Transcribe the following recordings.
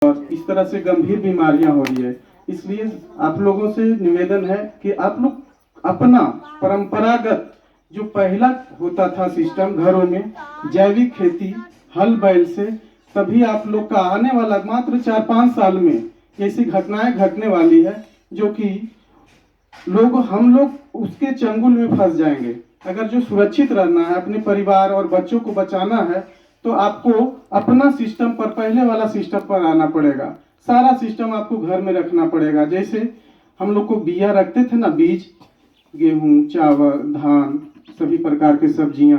और इस तरह से गंभीर बीमारियां हो रही है। इसलिए आप लोगों से निवेदन है कि आप लोग अपना परंपरागत जो पहला होता था सिस्टम घरों में, जैविक खेती हल बैल से, तभी आप लोग का आने वाला मात्र 4-5 साल में ऐसी घटनाएं घटने वाली है जो कि हम लोग उसके चंगुल में फंस जाएंगे। अगर जो सुरक्षित रहना है, अपने परिवार और बच्चों को बचाना है, तो आपको अपना सिस्टम पर, पहले वाला सिस्टम पर आना पड़ेगा। सारा सिस्टम आपको घर में रखना पड़ेगा। जैसे हम लोग को बिया रखते थे ना, बीज, गेहूं, चावल, धान, सभी प्रकार के सब्जियां,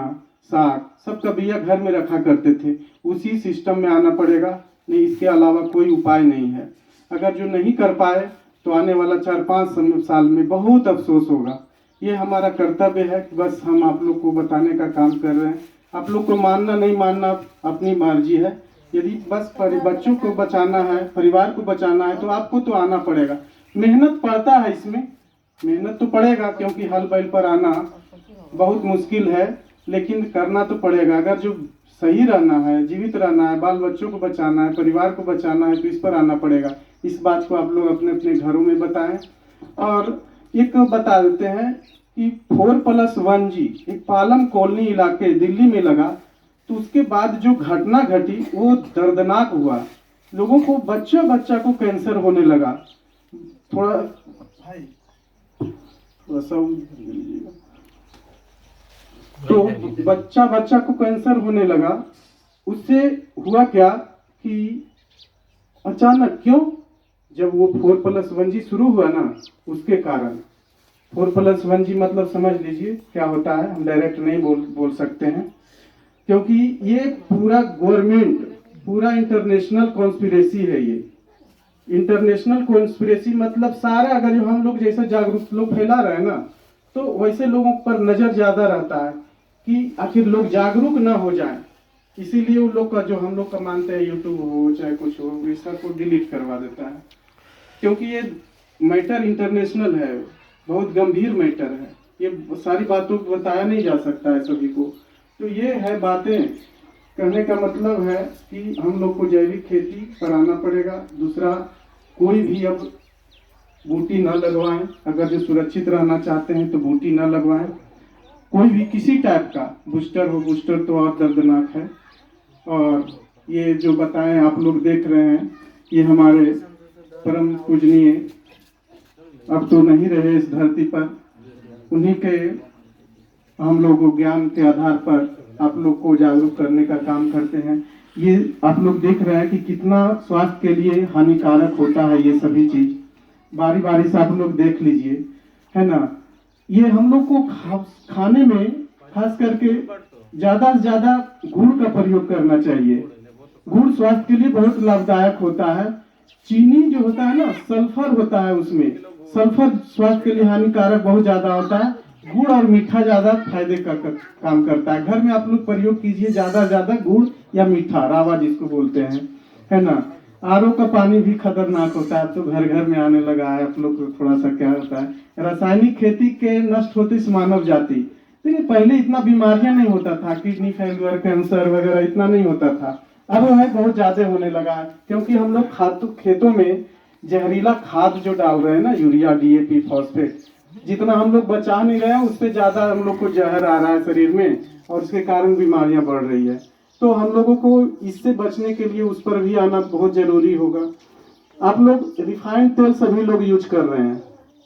साग, सबका बिया घर में रखा करते थे, उसी सिस्टम में आना पड़ेगा। नहीं, इसके अलावा कोई उपाय नहीं है। अगर जो नहीं कर पाए तो आने वाला 4-5 साल में बहुत अफसोस होगा। ये हमारा कर्तव्य है कि बस हम आप लोग को बताने का काम कर रहे हैं। आप लोग को मानना नहीं मानना अपनी मर्जी है। यदि बस बच्चों को बचाना है, परिवार को बचाना है, तो आपको तो आना पड़ेगा। मेहनत पड़ता है इसमें, मेहनत तो पड़ेगा, क्योंकि हल बैल पर आना बहुत मुश्किल है, लेकिन करना तो पड़ेगा। अगर जो सही रहना है, जीवित रहना है, बाल बच्चों को बचाना है, परिवार को बचाना है, तो इस पर आना पड़ेगा। इस बात को आप लोग अपने अपने घरों में बताएं। और एक बता देते हैं कि 4+1G एक पालम कॉलोनी इलाके दिल्ली में लगा, तो उसके बाद जो घटना घटी वो दर्दनाक हुआ। लोगों को, बच्चा बच्चा को कैंसर होने लगा। थोड़ा भाई थोड़ा सा लीजिएगा। तो बच्चा बच्चा को कैंसर होने लगा। उससे हुआ क्या कि अचानक, क्यों, जब वो 4+1G शुरू हुआ ना, उसके कारण। 4+1G मतलब समझ लीजिए क्या होता है, हम डायरेक्ट नहीं बोल सकते हैं, क्योंकि ये पूरा गवर्नमेंट, पूरा इंटरनेशनल कॉन्स्पिरेसी है। ये इंटरनेशनल कॉन्स्पिरेसी मतलब सारा, अगर जो हम लोग जैसे जागरूक लोग फैला रहे हैं ना, तो वैसे लोगों पर नजर ज्यादा रहता है कि आखिर लोग जागरूक ना हो जाएं। इसीलिए उन लोग का, जो हम लोग का मानते हैं, यूट्यूब हो चाहे कुछ हो, इस सब को डिलीट करवा देता है, क्योंकि ये मैटर इंटरनेशनल है, बहुत गंभीर मैटर है। ये सारी बातों को बताया नहीं जा सकता है सभी को। तो ये है बातें। कहने का मतलब है कि हम लोग को जैविक खेती पर आना पड़ेगा। दूसरा, कोई भी अब बूटी न लगवाएं। अगर जो सुरक्षित रहना चाहते हैं तो बूटी न लगवाएं। कोई भी किसी टाइप का बूस्टर हो, बूस्टर तो और दर्दनाक है। और ये जो बताएं, आप लोग देख रहे हैं, ये हमारे परम पूजनीय अब तो नहीं रहे इस धरती पर, उन्हीं के हम लोग ज्ञान के आधार पर आप लोग को जागरूक करने का काम करते हैं। ये आप लोग देख रहे हैं कि कितना स्वास्थ्य के लिए हानिकारक होता है ये सभी चीज। बारी बारी से आप लोग देख लीजिए, है ना। ये हम लोग को खाने में खास करके ज्यादा से ज्यादा गुड़ का प्रयोग करना चाहिए। गुड़ स्वास्थ्य के लिए बहुत लाभदायक होता है। चीनी जो होता है ना, सल्फर होता है उसमें, सल्फर स्वास्थ्य के लिए हानिकारक बहुत ज्यादा होता है। गुड़ और मीठा ज्यादा फायदे का काम करता है। घर में आप लोग प्रयोग कीजिए ज्यादा से ज्यादा गुड़ या मीठा, रावा जिसको बोलते हैं, है ना। आरओ का पानी भी खतरनाक होता है, तो घर घर में आने लगा है। आप लोग को थोड़ा सा क्या होता है, रासायनिक खेती के नष्ट होती मानव जाति। देखिए पहले इतना बीमारियां नहीं होता था, किडनी फेलियर, कैंसर वगैरह इतना नहीं होता था। अब है बहुत ज्यादा होने लगा है, क्योंकि हम लोग खेतों में जहरीला खाद जो डाल रहे हैं ना, यूरिया, डीएपी, फॉस्फेट, जितना हम लोग बचा नहीं रहे हैं, उससे ज्यादा हम लोग को जहर आ रहा है शरीर में, और उसके कारण बीमारियां बढ़ रही है। तो हम लोगों को इससे बचने के लिए उस पर भी आना बहुत जरूरी होगा। आप लोग रिफाइंड तेल सभी लोग यूज कर रहे हैं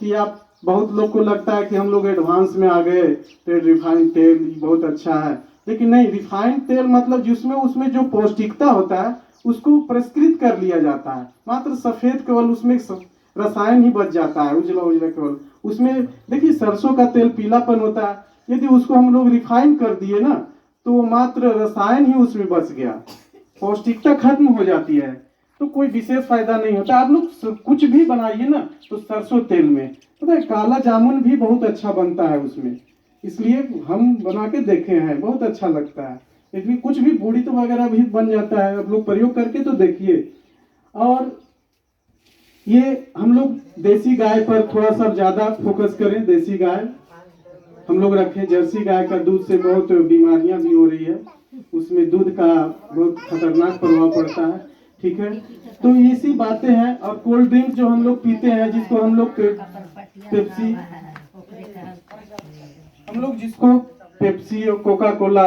कि आप, बहुत लोग को लगता है कि हम लोग एडवांस में आ गए, तो रिफाइंड तेल बहुत अच्छा है, लेकिन नहीं। रिफाइंड तेल मतलब जिसमें उसमें जो पौष्टिकता होता है उसको परिष्कृत कर लिया जाता है। मात्र सफेद केवल उसमें रसायन ही बच जाता है, उजला उजला केवल उसमें। देखिए सरसों का तेल पीलापन होता है, यदि उसको हम लोग रिफाइन कर दिए ना, तो मात्र रसायन ही उसमें बच गया, पौष्टिकता खत्म हो जाती है, तो कोई विशेष फायदा नहीं होता। आप लोग कुछ भी बनाइए ना तो सरसों तेल में, पता है काला जामुन भी बहुत अच्छा बनता है उसमें, इसलिए हम बना के देखे हैं, बहुत अच्छा लगता है। इसलिए कुछ भी बूढ़ी तो वगैरह भी बन जाता है, आप लोग प्रयोग करके तो देखिए। और ये हम लोग देसी गाय पर थोड़ा सा ज्यादा फोकस करें। देसी गाय हम लोग रखें। जर्सी गाय का दूध से बहुत बीमारियां भी हो रही है, उसमें दूध का बहुत खतरनाक प्रभाव पड़ता है। ठीक है। तो ऐसी बातें हैं। और कोल्ड ड्रिंक जो हम लोग पीते हैं, जिसको हम लोग पेप्सी, हम लोग जिसको पेप्सी और कोका कोला